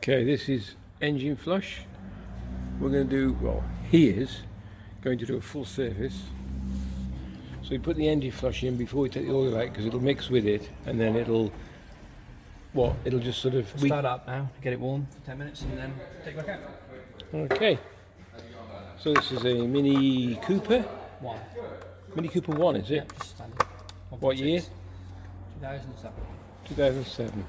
Okay, this is engine flush. We're going to do, well, he is going to do a full service. So we put the engine flush in before we take the oil out because it'll mix with it and then it'll just sort of... Start up now, get it warm for 10 minutes and then take it back out. Okay. So this is a Mini Cooper. One. Mini Cooper 1, is it? Yeah, just standard. What year? 2007. 2007.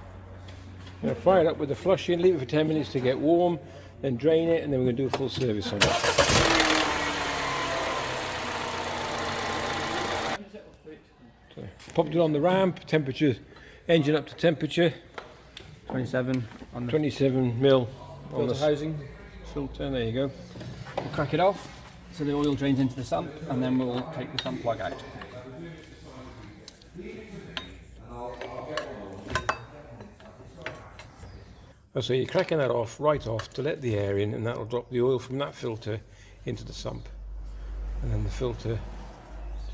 I'm going to fire it up with the flush in, leave it for 10 minutes to get warm, then drain it, and then we're going to do a full service on it. So, popped it on the ramp, temperature, engine up to temperature. 27 on the 27 mil on the housing. filter, there you go. We'll crack it off so the oil drains into the sump and then we'll take the sump plug out. So you're cracking that off, right off, to let the air in, and that'll drop the oil from that filter into the sump. And then the filter,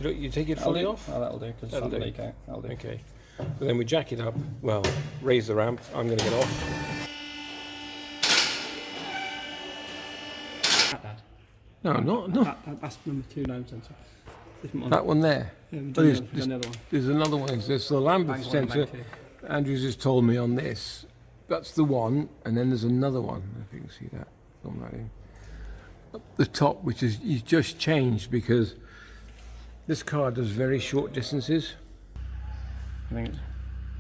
you take it fully off? Oh, that'll do, because the sump will leak out. That'll do. Okay. So then we jack it up, well, raise the ramp, I'm going to get off. No. That's number 2 now sensor. That one there? Yeah, there's another one. There's another one. There's the Lamba sensor. Andrews has told me on this. That's the one, and then there's another one, if you can see that. On that in. Up the top, which is he's just changed because this car does very short distances. I think it's,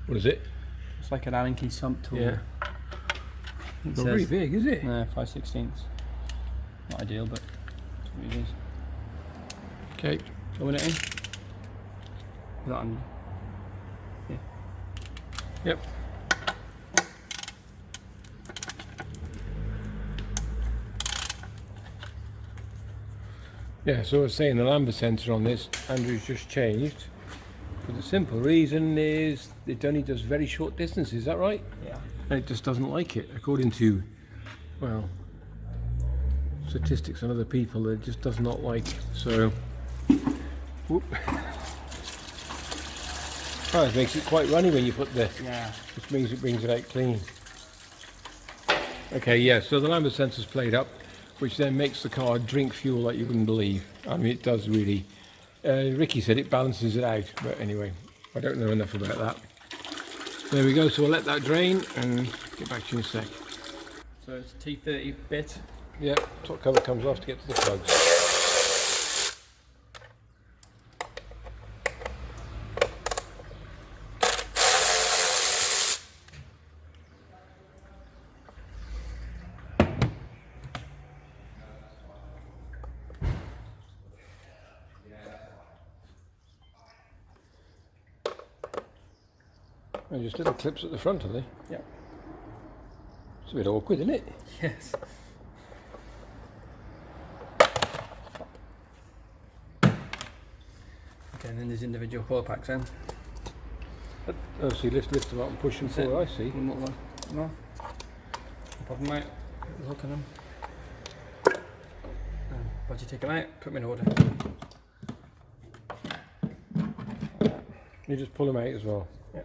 What is it? it's like an Allen key sump tool. Yeah. It Not very big, is it? 5/16. Not ideal, but that's what it is. Okay. Going it in. Put that on. Yeah. Yep. Yeah, so I was saying the Lamba sensor on this, Andrew's just changed. But the simple reason is it only does very short distances, is that right? Yeah. And it just doesn't like it, according to, well, statistics and other people, it just does not like. So, whoop. Oh, it makes it quite runny when you put the, which means it brings it out clean. Okay, yeah, so the Lamba sensor's played up, which then makes the car drink fuel like you wouldn't believe. I mean, it does really. Ricky said it balances it out, but anyway, I don't know enough about that. There we go, so I'll let that drain and get back to you in a sec. So it's T30 bit. Yeah, top cover comes off to get to the plugs. And just little clips at the front, are they? Yeah. It's a bit awkward, isn't it? Yes. Okay, and then there's individual coil packs then. Oh, so you lift them up and push them forward, I see. No. Pop them out, hook on them. Once you take them out, put them in order. You just pull them out as well. Yeah.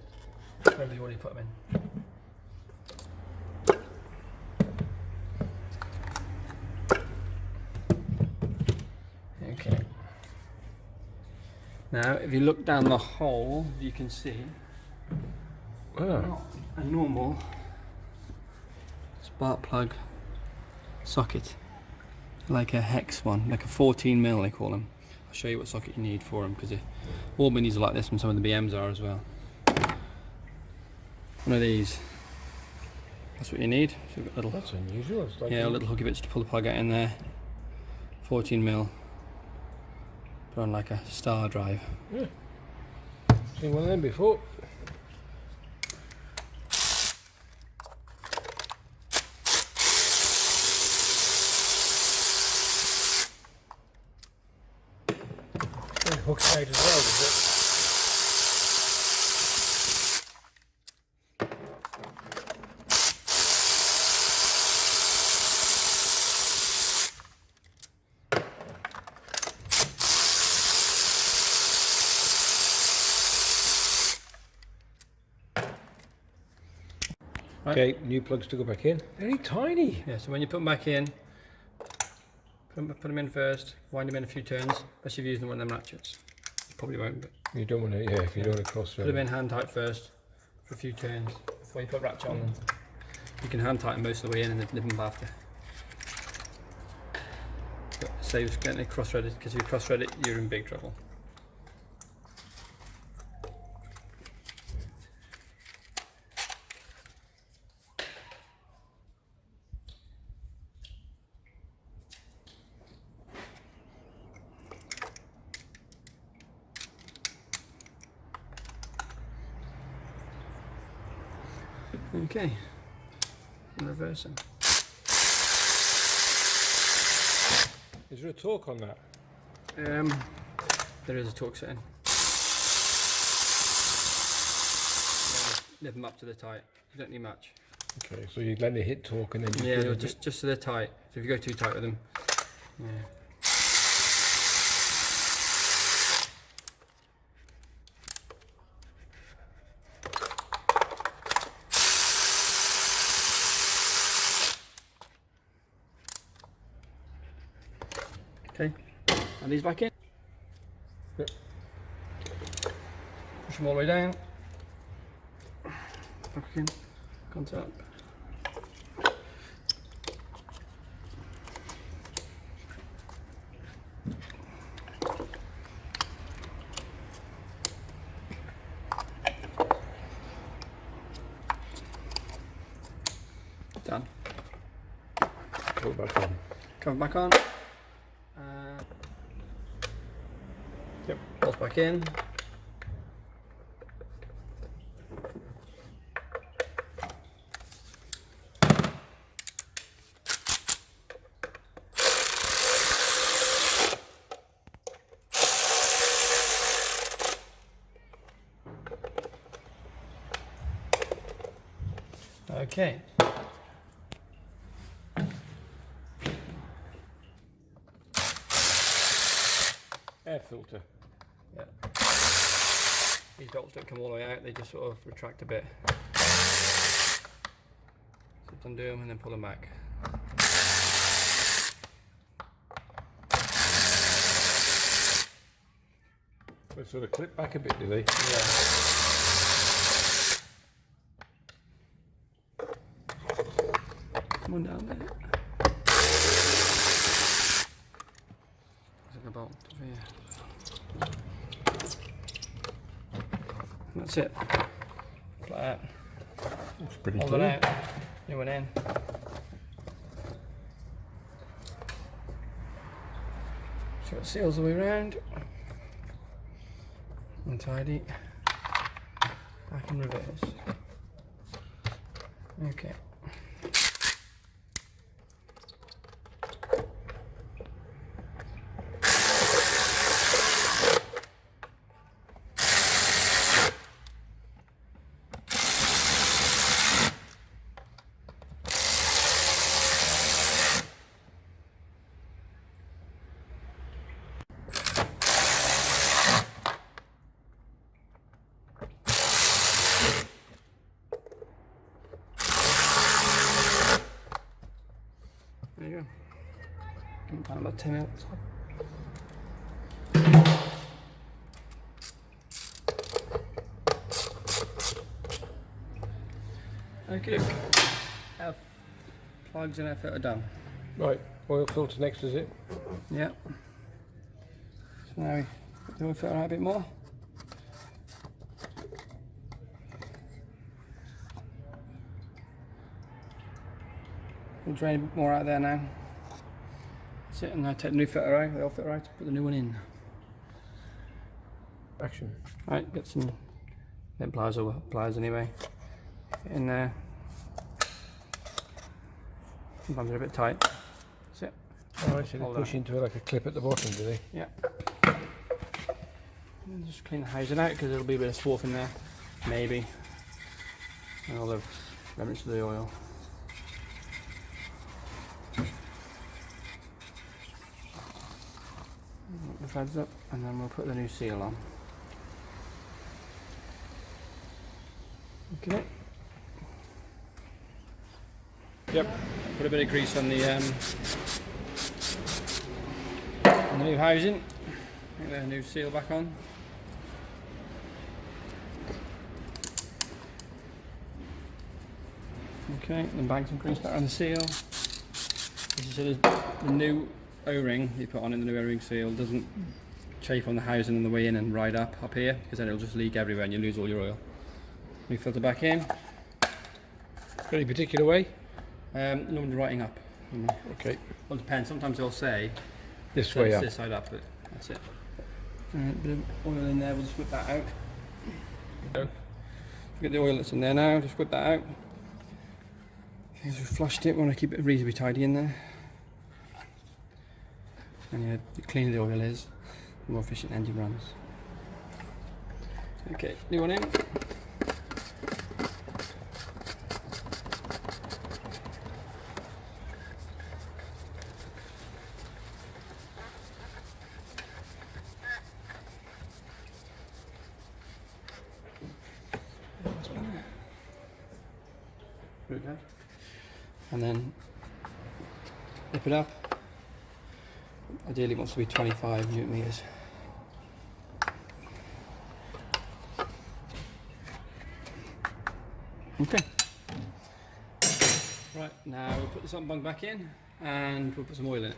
Remember you already put them in. Okay. Now, if you look down the hole, you can see not a normal spark plug socket, like a hex one, like a 14 mil they call them. I'll show you what socket you need for them because all minis are like this and some of the BMs are as well. One of these, that's what you need. So you've got little, that's unusual. It's like yeah, little hooky bits to pull the plug out in there. 14 mil. Put on like a star drive. Yeah. Seen one of them before. Hooks out as well, does it? Right. Okay, new plugs to go back in. Very tiny. Yeah, so when you put them back in, put them in first, wind them in a few turns, especially if you're using one of them ratchets. You probably won't, but You don't want to, yeah, if you don't want to cross put them in hand tight first for a few turns before you put ratchet on them. You can hand tighten most of the way in and then nip them after. But it saves getting it cross-threaded, because if you cross-thread it, you're in big trouble. Okay, and reversing. Is there a torque on that? There is a torque setting. Nip them up to the tight. You don't need much. Okay, so you let it hit torque and then just Yeah, give no, it a bit. just so they're tight. So if you go too tight with them, yeah. Okay, and these back in. Yep. Push them all the way down. Back in. Contact. Done. Put it back on. Cover back on. Yep. Bolts back in. Okay. Air filter. Yeah. These bolts don't come all the way out, they just sort of retract a bit. So undo them and then pull them back. They sort of clip back a bit, do they? Yeah. Come on down there. There's like a bolt over here. That's it. Like that. It's pretty Hold clear. it out. New one in. So it seals the way around. Untidy. Back in reverse. Okay. There you go. About 10 minutes. Okay, our plugs and our filter done. Right, oil filter next, is it? Yeah. So now we put the oil filter out a bit more. We'll drain a bit more out there now. That's it, and now take the new filter out, the oil filter out, put the new one in. Action. Right, get some pliers anyway. Get in there. Sometimes they're a bit tight. That's it. Alright, so they Hold push that. into like a clip at the bottom, do they? Yeah. And just clean the housing out because there'll be a bit of swarf in there. Maybe. And all the remnants of the oil. Lock the threads up and then we'll put the new seal on. Okay. Yep. Put a bit of grease on the new housing. Get the new seal back on. Okay, then bang some grease back on the seal. As you said, the new O-ring you put on in the new O-ring seal doesn't chafe on the housing on the way in and ride up here, because then it'll just leak everywhere and you lose all your oil. New filter back in. Any particular way? Normally writing up. Okay. Well, it depends. Sometimes they'll say This way up. This side up, but that's it. Bit of oil in there. We'll just whip that out. Get the oil that's in there now. Just whip that out. Because we flushed it. We want to keep it reasonably tidy in there. And yeah, the cleaner the oil is, the more efficient the engine runs. Okay, new one in. And then lip it up. Ideally it wants to be 25 newton meters. Okay. Right, now we'll put the sump bung back in and we'll put some oil in it.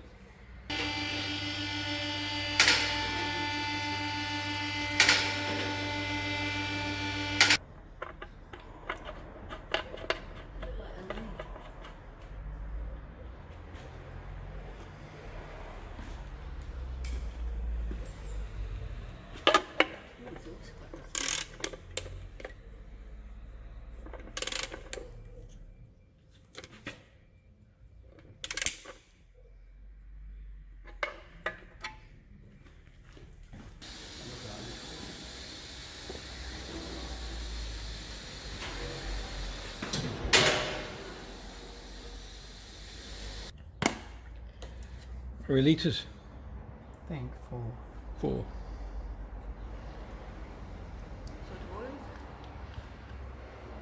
How many litres? I think 4. 4.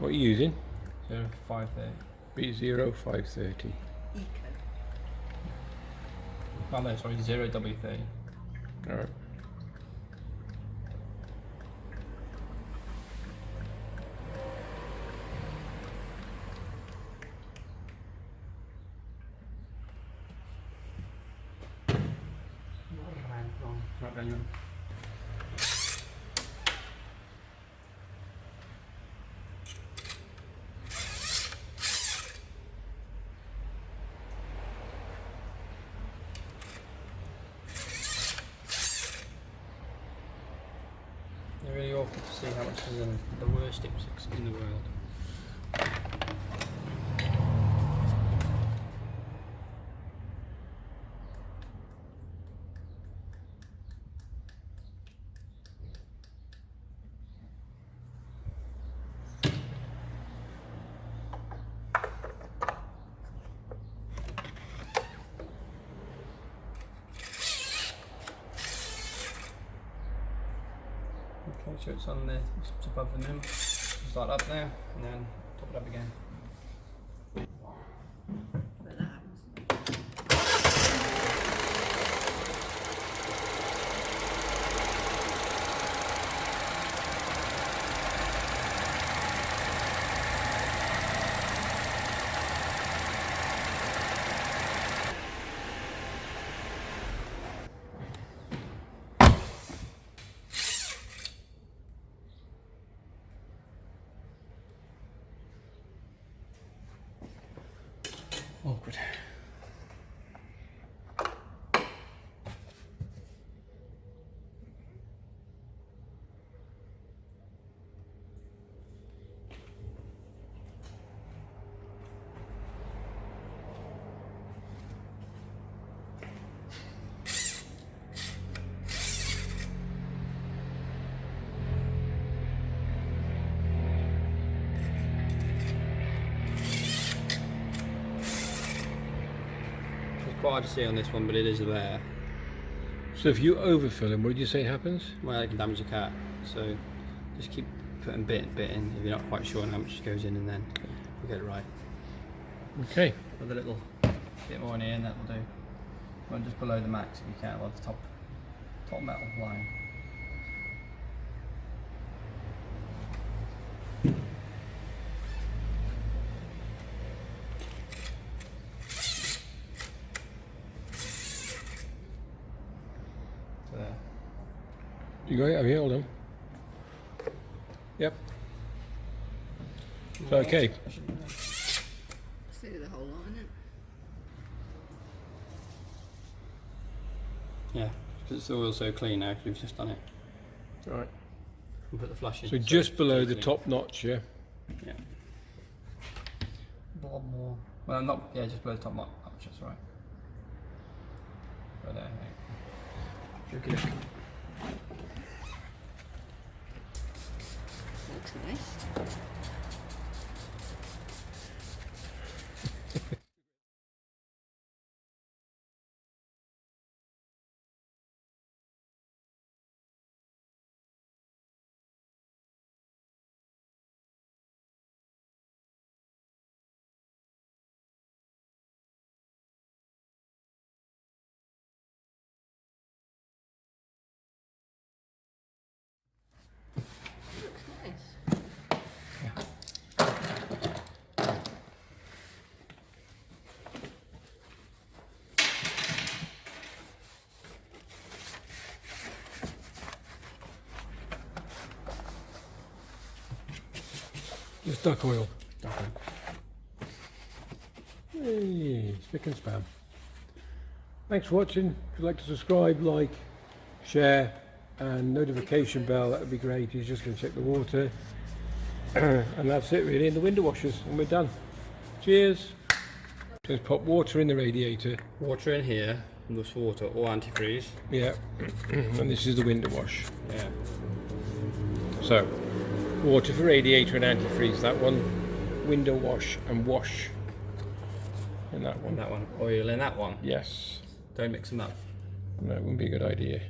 What are you using? 530. B0530. Oh no, sorry, 0W30. Alright. Right, Daniel. They're really awful to see how much is in the worst dipsticks in the world. Okay, so it's on there, it's above the rim. Start up there and then top it up again. Awkward. Quite hard to see on this one, but it is there. So if you overfill them, what did you say happens? Well, it can damage the cat. So just keep putting bit in if you're not quite sure how much goes in, and then we'll get it right. Okay. With a little bit more in here, and that'll do. Well, just below the max if you can, well, the top metal line. So there. You got it over here, hold on. Yep. So, okay. See the whole lot in it. Yeah, because the oil's so clean now, because we've just done it. Right. And put the flush in. So just below the clean. top notch, yeah? Yeah. One more. Well, not, yeah, just below the top notch, that's right. Right there, yeah. Okay. Looks nice. Looks nice. Just duck oil. Hey, spick and spam. Thanks for watching. If you'd like to subscribe, like, share, and notification bell, that would be great. He's just going to check the water. And that's it really, in the window washers, and we're done. Cheers. Just pop water in the radiator. Water in here, and this water or antifreeze. Yeah. And this is the window wash. Yeah. So, water for radiator and antifreeze, that one. Window wash and wash in that one. And that one, oil in that one. Yes. Don't mix them up. That wouldn't be a good idea.